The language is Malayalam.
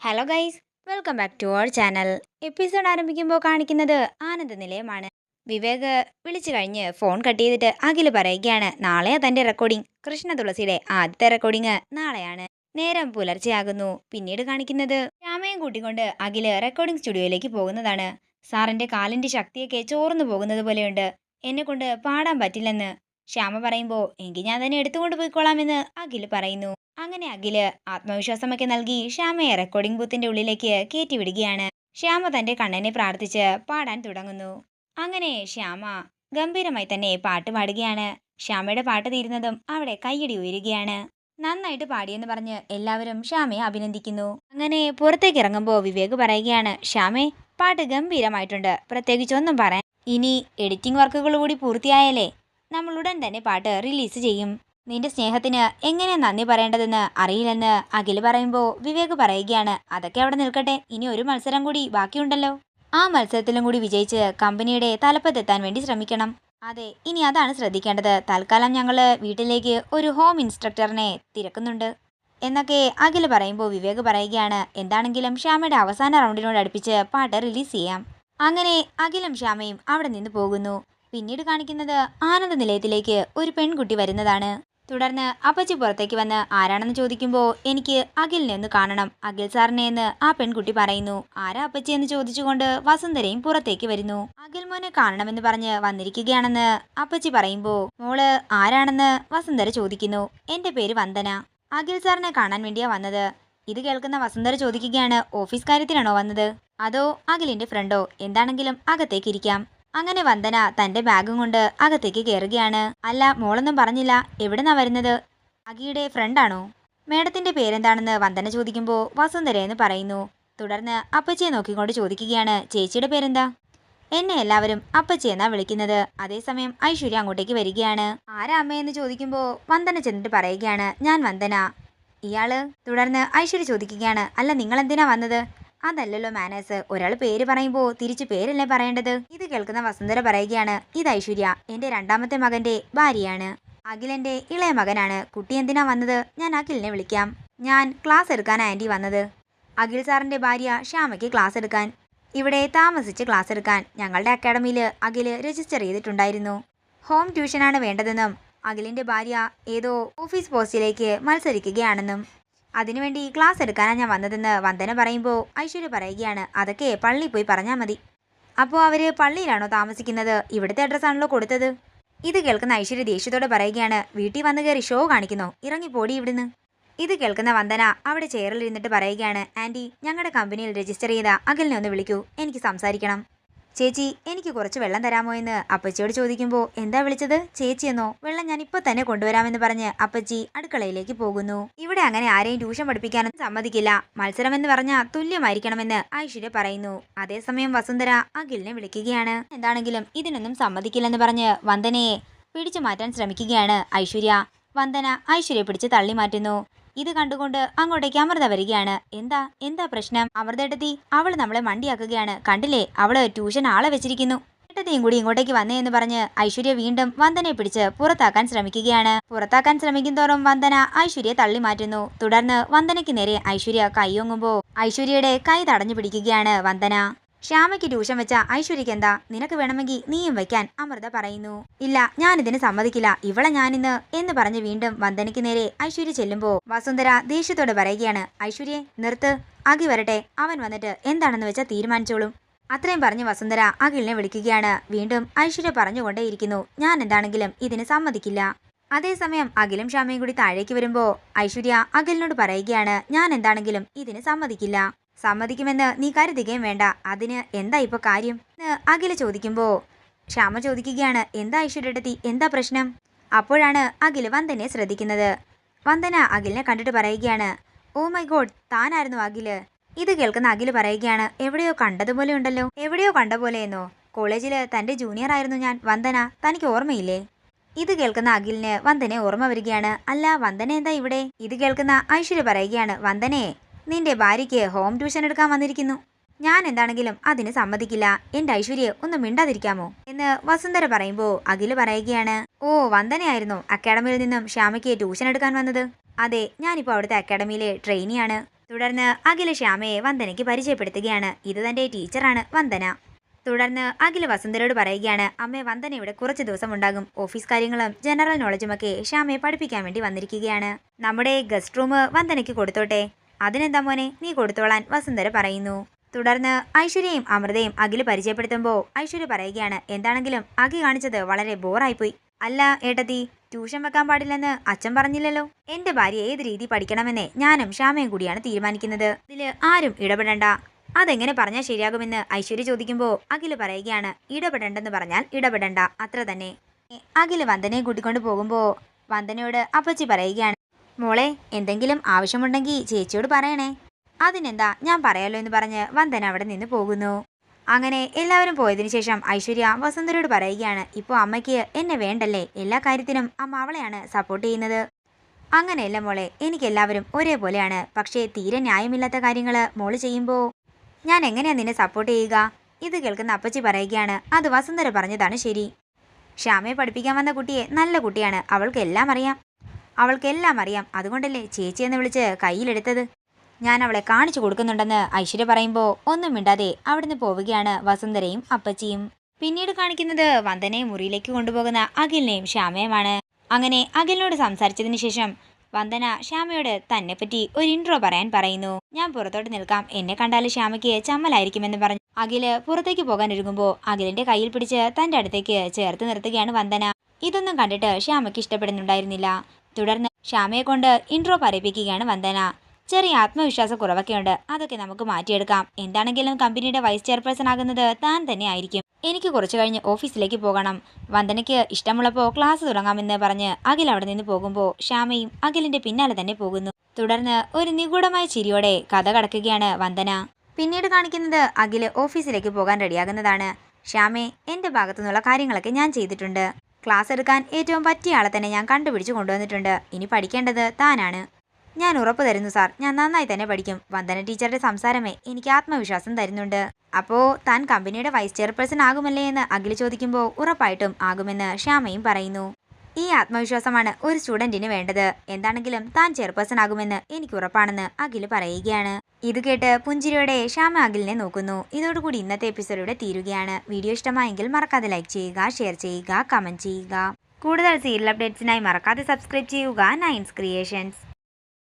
Hello guys, welcome back to our channel. Episode ആരംഭിക്കുമ്പോൾ കാണിക്കുന്നത് ആനന്ദ നിലയമാണ്. വിവേക് വിളിച്ചു കഴിഞ്ഞ് ഫോൺ കട്ട് ചെയ്തിട്ട് അഖിൽ പറയുകയാണ് നാളെയാ തൻ്റെ റെക്കോർഡിംഗ്. കൃഷ്ണ തുളസിയുടെ ആദ്യത്തെ റെക്കോർഡിംഗ് നാളെയാണ്. നേരം പുലർച്ചെയാകുന്നു. പിന്നീട് കാണിക്കുന്നത് ശ്യാമയും കൂട്ടിക്കൊണ്ട് അഖിൽ റെക്കോർഡിംഗ് സ്റ്റുഡിയോയിലേക്ക് പോകുന്നതാണ്. സാറിൻ്റെ കാലിൻ്റെ ശക്തിയൊക്കെ ചോർന്നു പോകുന്നത് പോലെയുണ്ട്. എന്നെ കൊണ്ട് പാടാൻ പറ്റില്ലെന്ന് ശ്യാമ പറയുമ്പോൾ എങ്കിൽ ഞാൻ തന്നെ എടുത്തുകൊണ്ട് പോയിക്കോളാമെന്ന് അഖിൽ പറയുന്നു. അങ്ങനെ അഖില് ആത്മവിശ്വാസമൊക്കെ നൽകി ശ്യാമയെ റെക്കോർഡിംഗ് ബൂത്തിന്റെ ഉള്ളിലേക്ക് കയറ്റി വിടുകയാണ്. ശ്യാമ തന്റെ കണ്ണനെ പ്രാർത്ഥിച്ച് പാടാൻ തുടങ്ങുന്നു. അങ്ങനെ ശ്യാമ ഗംഭീരമായി തന്നെ പാട്ട് പാടുകയാണ്. ശ്യാമയുടെ പാട്ട് തീരുന്നതും അവിടെ കയ്യടി ഉയരുകയാണ്. നന്നായിട്ട് പാടിയെന്ന് പറഞ്ഞ് എല്ലാവരും ശ്യാമയെ അഭിനന്ദിക്കുന്നു. അങ്ങനെ പുറത്തേക്ക് ഇറങ്ങുമ്പോൾ വിവേക് പറയുകയാണ്, ശ്യാമേ, പാട്ട് ഗംഭീരമായിട്ടുണ്ട്. പ്രത്യേകിച്ചൊന്നും പറയാൻ. ഇനി എഡിറ്റിംഗ് വർക്കുകൾ കൂടി പൂർത്തിയായാലേ നമ്മൾ ഉടൻ തന്നെ പാട്ട് റിലീസ് ചെയ്യും. നിന്റെ സ്നേഹത്തിന് എങ്ങനെ നന്ദി പറയേണ്ടതെന്ന് അറിയില്ലെന്ന് അഖിൽ പറയുമ്പോൾ വിവേക് പറയുകയാണ്, അതൊക്കെ അവിടെ നിൽക്കട്ടെ, ഇനി ഒരു മത്സരം കൂടി ബാക്കിയുണ്ടല്ലോ. ആ മത്സരത്തിലും കൂടി വിജയിച്ച് കമ്പനിയുടെ തലപ്പത്തെത്താൻ വേണ്ടി ശ്രമിക്കണം. അതെ, ഇനി അതാണ് ശ്രദ്ധിക്കേണ്ടത്. തൽക്കാലം ഞങ്ങൾ വീട്ടിലേക്ക് ഒരു ഹോം ഇൻസ്ട്രക്ടറിനെ തിരക്കുന്നുണ്ട് എന്നൊക്കെ അഖിൽ പറയുമ്പോൾ വിവേക് പറയുകയാണ്, എന്താണെങ്കിലും ശ്യാമയുടെ അവസാന റൗണ്ടിനോട് അടുപ്പിച്ച് പാട്ട് റിലീസ് ചെയ്യാം. അങ്ങനെ അഖിലും ശ്യാമയും അവിടെ നിന്ന് പോകുന്നു. പിന്നീട് കാണിക്കുന്നത് ആനന്ദ നിലയത്തിലേക്ക് ഒരു പെൺകുട്ടി വരുന്നതാണ്. തുടർന്ന് അപ്പച്ചി പുറത്തേക്ക് വന്ന് ആരാണെന്ന് ചോദിക്കുമ്പോൾ എനിക്ക് അഖിലിനെ ഒന്ന് കാണണം, അഖിൽ സാറിനെ എന്ന് ആ പെൺകുട്ടി പറയുന്നു. ആരാ അപ്പച്ചി എന്ന് ചോദിച്ചുകൊണ്ട് വസുന്ധരയും പുറത്തേക്ക് വരുന്നു. അഖിൽ മോനെ കാണണമെന്ന് പറഞ്ഞ് വന്നിരിക്കുകയാണെന്ന് അപ്പച്ചി പറയുമ്പോൾ മോള് ആരാണെന്ന് വസുന്ധര ചോദിക്കുന്നു. എൻ്റെ പേര് വന്ദന, അഖിൽ സാറിനെ കാണാൻ വേണ്ടിയാ വന്നത്. ഇത് കേൾക്കുന്ന വസുന്ധര ചോദിക്കുകയാണ്, ഓഫീസ് കാര്യത്തിനാണോ വന്നത് അതോ അഖിലിന്റെ ഫ്രണ്ടോ? എന്താണെങ്കിലും അകത്തേക്ക് ഇരിക്കാം. അങ്ങനെ വന്ദന തന്റെ ബാഗും കൊണ്ട് അകത്തേക്ക് കയറുകയാണ്. അല്ല, മോളൊന്നും പറഞ്ഞില്ല, എവിടുന്നാ വരുന്നത്? അഖിയുടെ ഫ്രണ്ടാണോ? മേഡത്തിന്റെ പേരെന്താണെന്ന് വന്ദന ചോദിക്കുമ്പോൾ വസുന്ധര എന്ന് പറയുന്നു. തുടർന്ന് അപ്പച്ചിയെ നോക്കിക്കൊണ്ട് ചോദിക്കുകയാണ്, ചേച്ചിയുടെ പേരെന്താ? എന്നെ എല്ലാവരും അപ്പച്ചി എന്നാ വിളിക്കുന്നത്. അതേസമയം ഐശ്വര്യ അങ്ങോട്ടേക്ക് വരികയാണ്. ആരാ അമ്മയെന്ന് ചോദിക്കുമ്പോൾ വന്ദന ചെന്നിട്ട് പറയുകയാണ്, ഞാൻ വന്ദന. ഇയാള്? തുടർന്ന് ഐശ്വര്യ ചോദിക്കുകയാണ്, അല്ല, നിങ്ങൾ എന്തിനാ വന്നത്? അതല്ലല്ലോ മാനേഴ്സ്, ഒരാൾ പേര് പറയുമ്പോൾ തിരിച്ചു പേരല്ലേ പറയേണ്ടത്? ഇത് കേൾക്കുന്ന വസുന്ധര പറയുകയാണ്, ഇത് ഐശ്വര്യ, എൻ്റെ രണ്ടാമത്തെ മകന്റെ ഭാര്യയാണ്. അഖിലെൻ്റെ ഇളയ മകനാണ്. കുട്ടി എന്തിനാ വന്നത്? ഞാൻ അഖിലിനെ വിളിക്കാം. ഞാൻ ക്ലാസ് എടുക്കാൻ ആൻറ്റി വന്നത്. അഖിൽ സാറിൻ്റെ ഭാര്യ ശ്യാമയ്ക്ക് ക്ലാസ് എടുക്കാൻ, ഇവിടെ താമസിച്ച് ക്ലാസ് എടുക്കാൻ ഞങ്ങളുടെ അക്കാഡമിയിൽ അഖിൽ രജിസ്റ്റർ ചെയ്തിട്ടുണ്ടായിരുന്നു. ഹോം ട്യൂഷനാണ് വേണ്ടതെന്നും അഖിലിൻ്റെ ഭാര്യ ഏതോ ഓഫീസ് പോസ്റ്റിലേക്ക് മത്സരിക്കുകയാണെന്നും അതിനുവേണ്ടി ക്ലാസ് എടുക്കാനാണ് ഞാൻ വന്നതെന്ന് വന്ദന പറയുമ്പോൾ ഐശ്വര്യ പറയുകയാണ്, അതൊക്കെ പള്ളിയിൽ പോയി പറഞ്ഞാൽ മതി. അപ്പോൾ അവർ പള്ളിയിലാണോ താമസിക്കുന്നത്? ഇവിടുത്തെ അഡ്രസ്സാണല്ലോ കൊടുത്തത്. ഇത് കേൾക്കുന്ന ഐശ്വര്യ ദേഷ്യത്തോടെ പറയുകയാണ്, വീട്ടിൽ വന്ന് കയറി ഷോ കാണിക്കുന്നോ? ഇറങ്ങിപ്പോടി ഇവിടുന്ന്. ഇത് കേൾക്കുന്ന വന്ദന അവിടെ ചെയറിൽ ഇരുന്നിട്ട് പറയുകയാണ്, ആൻറ്റി, ഞങ്ങളുടെ കമ്പനിയിൽ രജിസ്റ്റർ ചെയ്ത അഖിലിനെ ഒന്ന് വിളിക്കൂ, എനിക്ക് സംസാരിക്കണം. ചേച്ചി, എനിക്ക് കുറച്ച് വെള്ളം തരാമോ എന്ന് അപ്പച്ചിയോട് ചോദിക്കുമ്പോൾ എന്താ വിളിച്ചത്? ചേച്ചിയെന്നോ? വെള്ളം ഞാൻ ഇപ്പോൾ തന്നെ കൊണ്ടുവരാമെന്ന് പറഞ്ഞ് അപ്പച്ചി അടുക്കളയിലേക്ക് പോകുന്നു. ഇവിടെ അങ്ങനെ ആരെയും ട്യൂഷൻ പഠിപ്പിക്കാനൊന്നും സമ്മതിക്കില്ല. മത്സരമെന്ന് പറഞ്ഞാൽ തുല്യമായിരിക്കണമെന്ന് ഐശ്വര്യ പറയുന്നു. അതേസമയം വസുന്ധര അഖിലിനെ വിളിക്കുകയാണ്. എന്താണെങ്കിലും ഇതിനൊന്നും സമ്മതിക്കില്ലെന്ന് പറഞ്ഞ് വന്ദനയെ പിടിച്ചു മാറ്റാൻ ശ്രമിക്കുകയാണ് ഐശ്വര്യ. വന്ദന ഐശ്വര്യയെ പിടിച്ച് തള്ളി മാറ്റുന്നു. ഇത് കണ്ടുകൊണ്ട് അങ്ങോട്ടേക്ക് അമൃത വരികയാണ്. എന്താ എന്താ പ്രശ്നം? അമൃതേട്ടത്തി, അവൾ നമ്മളെ മണ്ടിയാക്കുകയാണ്. കണ്ടില്ലേ, അവള് ട്യൂഷൻ ആളെ വെച്ചിരിക്കുന്നു. ഏട്ടത്തെയും കൂടി ഇങ്ങോട്ടേക്ക് വന്നേ എന്ന് പറഞ്ഞ് ഐശ്വര്യ വീണ്ടും വന്ദനയെ പിടിച്ച് പുറത്താക്കാൻ ശ്രമിക്കുകയാണ്. പുറത്താക്കാൻ ശ്രമിക്കും തോറും വന്ദന ഐശ്വര്യയെ തള്ളി മാറ്റുന്നു. തുടർന്ന് വന്ദനയ്ക്ക് നേരെ ഐശ്വര്യ കൈയൊങ്ങുമ്പോൾ ഐശ്വര്യയുടെ കൈ തടഞ്ഞു പിടിക്കുകയാണ് വന്ദന. ശ്യാമയ്ക്ക് ട്യൂഷൻ വെച്ച ഐശ്വര്യക്ക് എന്താ? നിനക്ക് വേണമെങ്കിൽ നീയും വയ്ക്കാൻ അമൃത പറയുന്നു. ഇല്ല, ഞാനിതിന് സമ്മതിക്കില്ല, ഇവളെ ഞാനിന്ന് എന്ന് പറഞ്ഞ് വീണ്ടും വന്ദനയ്ക്ക് നേരെ ഐശ്വര്യ ചെല്ലുമ്പോൾ വസുന്ധര ദേഷ്യത്തോടെ പറയുകയാണ്, ഐശ്വര്യെ നിർത്ത്, അഖി വരട്ടെ, അവൻ വന്നിട്ട് എന്താണെന്ന് വെച്ചാൽ തീരുമാനിച്ചോളും. അത്രയും പറഞ്ഞ് വസുന്ധര അഖിലിനെ വിളിക്കുകയാണ്. വീണ്ടും ഐശ്വര്യ പറഞ്ഞുകൊണ്ടേയിരിക്കുന്നു, ഞാൻ എന്താണെങ്കിലും ഇതിന് സമ്മതിക്കില്ല. അതേസമയം അഖിലും ശ്യാമയും കൂടി താഴേക്ക് വരുമ്പോൾ ഐശ്വര്യ അഖിലിനോട് പറയുകയാണ്, ഞാൻ എന്താണെങ്കിലും ഇതിന് സമ്മതിക്കില്ല. സമ്മതിക്കുമെന്ന് നീ കരുതുകയും വേണ്ട. അതിന് എന്താ ഇപ്പോൾ കാര്യം എന്ന് അഖില് ചോദിക്കുമ്പോൾ ശ്യാമ ചോദിക്കുകയാണ്, എന്താ ഐശ്വര്യടത്തി, എന്താ പ്രശ്നം? അപ്പോഴാണ് അഖില് വന്ദനയെ ശ്രദ്ധിക്കുന്നത്. വന്ദന അഖിലിനെ കണ്ടിട്ട് പറയുകയാണ്, ഓ മൈ ഗോഡ്, താനായിരുന്നു അഖില്. ഇത് കേൾക്കുന്ന അഖില് പറയുകയാണ്, എവിടെയോ കണ്ടതുപോലെ ഉണ്ടല്ലോ. എവിടെയോ കണ്ട പോലെയെന്നോ? കോളേജിൽ തൻ്റെ ജൂനിയർ ആയിരുന്നു ഞാൻ, വന്ദന, തനിക്ക് ഓർമ്മയില്ലേ? ഇത് കേൾക്കുന്ന അഖിലിന് വന്ദനെ ഓർമ്മ വരികയാണ്. അല്ല, വന്ദന എന്താ ഇവിടെ? ഇത് കേൾക്കുന്ന ഐശ്വര്യ പറയുകയാണ്, വന്ദനയെ, നിന്റെ ഭാര്യയ്ക്ക് ഹോം ട്യൂഷൻ എടുക്കാൻ വന്നിരിക്കുന്നു. ഞാൻ എന്താണെങ്കിലും അതിന് സമ്മതിക്കില്ല. എൻ്റെ ഐശ്വര്യ ഒന്ന് മിണ്ടാതിരിക്കാമോ എന്ന് വസുന്ധര പറയുമ്പോൾ അഖില് പറയുകയാണ്, ഓ, വന്ദനയായിരുന്നു അക്കാഡമിയിൽ നിന്നും ശ്യാമയ്ക്ക് ട്യൂഷൻ എടുക്കാൻ വന്നത്? അതെ, ഞാനിപ്പോൾ അവിടുത്തെ അക്കാഡമിയിലെ ട്രെയിനിയാണ്. തുടർന്ന് അഖിൽ ശ്യാമയെ വന്ദനയ്ക്ക് പരിചയപ്പെടുത്തുകയാണ്. ഇത് തന്റെ ടീച്ചറാണ് വന്ദന. തുടർന്ന് അഖിൽ വസുന്ധരയോട് പറയുകയാണ്, അമ്മേ വന്ദന ഇവിടെ കുറച്ച് ദിവസം ഉണ്ടാകും. ഓഫീസ് കാര്യങ്ങളും ജനറൽ നോളജുമൊക്കെ ശ്യാമയെ പഠിപ്പിക്കാൻ വേണ്ടി വന്നിരിക്കുകയാണ്. നമ്മുടെ ഗസ്റ്റ് റൂം വന്ദനയ്ക്ക് കൊടുത്തോട്ടെ? അതിനെന്താ മോനെ, നീ കൊടുത്തോളാൻ വസുന്ധര പറയുന്നു. തുടർന്ന് ഐശ്വര്യയും അമൃതയും അഖിൽ പരിചയപ്പെടുത്തുമ്പോൾ ഐശ്വര്യ പറയുകയാണ്, എന്താണെങ്കിലും അഖി കാണിച്ചത് വളരെ ബോറായിപ്പോയി. അല്ല ഏട്ടത്തി, ട്യൂഷൻ വെക്കാൻ പാടില്ലെന്ന് അച്ഛൻ പറഞ്ഞില്ലല്ലോ. എന്റെ ഭാര്യ ഏത് രീതി പഠിക്കണമെന്നേ ഞാനും ശ്യാമയും കൂടിയാണ് തീരുമാനിക്കുന്നത്. ഇതില് ആരും ഇടപെടണ്ട. അതെങ്ങനെ പറഞ്ഞാൽ ശരിയാകുമെന്ന് ഐശ്വര്യ ചോദിക്കുമ്പോൾ അഖിൽ പറയുകയാണ്, ഇടപെടണ്ടെന്ന് പറഞ്ഞാൽ ഇടപെടണ്ട, അത്ര തന്നെ. അഖിൽ വന്ദനയെ കൂട്ടിക്കൊണ്ട് പോകുമ്പോൾ വന്ദനയോട് അപ്പച്ചി പറയുകയാണ്, മോളെ എന്തെങ്കിലും ആവശ്യമുണ്ടെങ്കിൽ ചേച്ചിയോട് പറയണേ. അതിനെന്താ, ഞാൻ പറയാലോ എന്ന് പറഞ്ഞ് വന്ദന അവിടെ നിന്ന് പോകുന്നു. അങ്ങനെ എല്ലാവരും പോയതിനു ശേഷം ഐശ്വര്യ വസുന്ധരയോട് പറയുകയാണ്, ഇപ്പോൾ അമ്മയ്ക്ക് എന്നെ വേണ്ടല്ലേ, എല്ലാ കാര്യത്തിനും അമ്മ അവളെയാണ് സപ്പോർട്ട് ചെയ്യുന്നത്. അങ്ങനെയല്ല മോളെ, എനിക്കെല്ലാവരും ഒരേപോലെയാണ്. പക്ഷേ തീരെ ന്യായമില്ലാത്ത കാര്യങ്ങൾ മോള് ചെയ്യുമ്പോൾ ഞാൻ എങ്ങനെയാ നിന്നെ സപ്പോർട്ട് ചെയ്യുക? ഇത് കേൾക്കുന്ന അപ്പച്ചി പറയുകയാണ്, അത് വസുന്ധര പറഞ്ഞതാണ് ശരി. ശ്യാമയെ പഠിപ്പിക്കാൻ വന്ന കുട്ടിയെ നല്ല കുട്ടിയാണ്, അവൾക്കെല്ലാം അറിയാം. അതുകൊണ്ടല്ലേ ചേച്ചി എന്ന് വിളിച്ച് കയ്യിലെടുത്തത്. ഞാൻ അവളെ കാണിച്ചു കൊടുക്കുന്നുണ്ടെന്ന് ഐശ്വര്യ പറയുമ്പോൾ ഒന്നും മിണ്ടാതെ അവിടുന്ന് പോവുകയാണ് വസുന്ധരയും അപ്പച്ചിയും. പിന്നീട് കാണിക്കുന്നത് വന്ദനയെ മുറിയിലേക്ക് കൊണ്ടുപോകുന്ന അഖിലിനെയും ശ്യാമയുമാണ്. അങ്ങനെ അഖിലിനോട് സംസാരിച്ചതിന് ശേഷം വന്ദന ശ്യാമയോട് തന്നെപ്പറ്റി ഒരു ഇൻട്രോ പറയാൻ പറയുന്നു. ഞാൻ പുറത്തോട്ട് നിൽക്കാം, എന്നെ കണ്ടാൽ ശ്യാമയ്ക്ക് ചമ്മലായിരിക്കുമെന്ന് പറഞ്ഞു അഖില് പുറത്തേക്ക് പോകാൻ ഒരുങ്ങുമ്പോൾ അഖിലിന്റെ കയ്യിൽ പിടിച്ച് തന്റെ അടുത്തേക്ക് ചേർത്ത് നിർത്തുകയാണ് വന്ദന. ഇതൊന്നും കണ്ടിട്ട് ശ്യാമയ്ക്ക് ഇഷ്ടപ്പെടുന്നുണ്ടായിരുന്നില്ല. തുടർന്ന് ശ്യാമയെ കൊണ്ട് ഇൻട്രോ പറയിപ്പിക്കുകയാണ് വന്ദന. ചെറിയ ആത്മവിശ്വാസക്കുറവൊക്കെയുണ്ട്, അതൊക്കെ നമുക്ക് മാറ്റിയെടുക്കാം. എന്താണെങ്കിലും കമ്പനിയുടെ വൈസ് ചെയർപേഴ്സൺ ആകുന്നത് താൻ തന്നെ ആയിരിക്കും. എനിക്ക് കുറച്ചു കഴിഞ്ഞ് ഓഫീസിലേക്ക് പോകണം. വന്ദനയ്ക്ക് ഇഷ്ടമുള്ളപ്പോൾ ക്ലാസ് തുടങ്ങാമെന്ന് പറഞ്ഞ് അഖിൽ അവിടെ നിന്ന് പോകുമ്പോൾ ശ്യാമയും അഖിലിന്റെ പിന്നാലെ തന്നെ പോകുന്നു. തുടർന്ന് ഒരു നിഗൂഢമായ ചിരിയോടെ കഥ കടക്കുകയാണ് വന്ദന. പിന്നീട് കാണിക്കുന്നത് അഖിൽ ഓഫീസിലേക്ക് പോകാൻ റെഡിയാകുന്നതാണ്. ശ്യാമേ, എന്റെ ഭാഗത്തുനിന്നുള്ള കാര്യങ്ങളൊക്കെ ഞാൻ ചെയ്തിട്ടുണ്ട്. ക്ലാസ് എടുക്കാൻ ഏറ്റവും പറ്റിയ ആളെ തന്നെ ഞാൻ കണ്ടുപിടിച്ച് കൊണ്ടുവന്നിട്ടുണ്ട്. ഇനി പഠിക്കേണ്ടത് താനാണ്. ഞാൻ ഉറപ്പ് തരുന്നു സാർ, ഞാൻ നന്നായി തന്നെ പഠിക്കും. വന്ദന ടീച്ചറുടെ സംസാരമേ എനിക്ക് ആത്മവിശ്വാസം തരുന്നുണ്ട്. അപ്പോൾ താൻ കമ്പനിയുടെ വൈസ് ചെയർപേഴ്സൺ ആകുമല്ലേ എന്ന് അഖിൽ ചോദിക്കുമ്പോൾ ഉറപ്പായിട്ടും ആകുമെന്ന് ശ്യാമയും പറയുന്നു. ഈ ആത്മവിശ്വാസമാണ് ഒരു സ്റ്റുഡന്റിന് വേണ്ടത്. എന്താണെങ്കിലും താൻ ചെയർപേഴ്സൺ ആകുമെന്ന് എനിക്ക് ഉറപ്പാണെന്ന് അഖിൽ പറയുകയാണ്. ഇത് കേട്ട് പുഞ്ചിരിയോടെ ശ്യാമ അഖിലിനെ നോക്കുന്നു. ഇതോടുകൂടി ഇന്നത്തെ എപ്പിസോഡ് ഇവിടെ തീരുകയാണ്. വീഡിയോ ഇഷ്ടമായെങ്കിൽ മറക്കാതെ ലൈക്ക് ചെയ്യുക, ഷെയർ ചെയ്യുക, കമന്റ് ചെയ്യുക. കൂടുതൽ സീരിയൽ അപ്ഡേറ്റ്സിനായി മറക്കാതെ സബ്സ്ക്രൈബ് ചെയ്യുക നയൻസ് ക്രിയേഷൻസ്.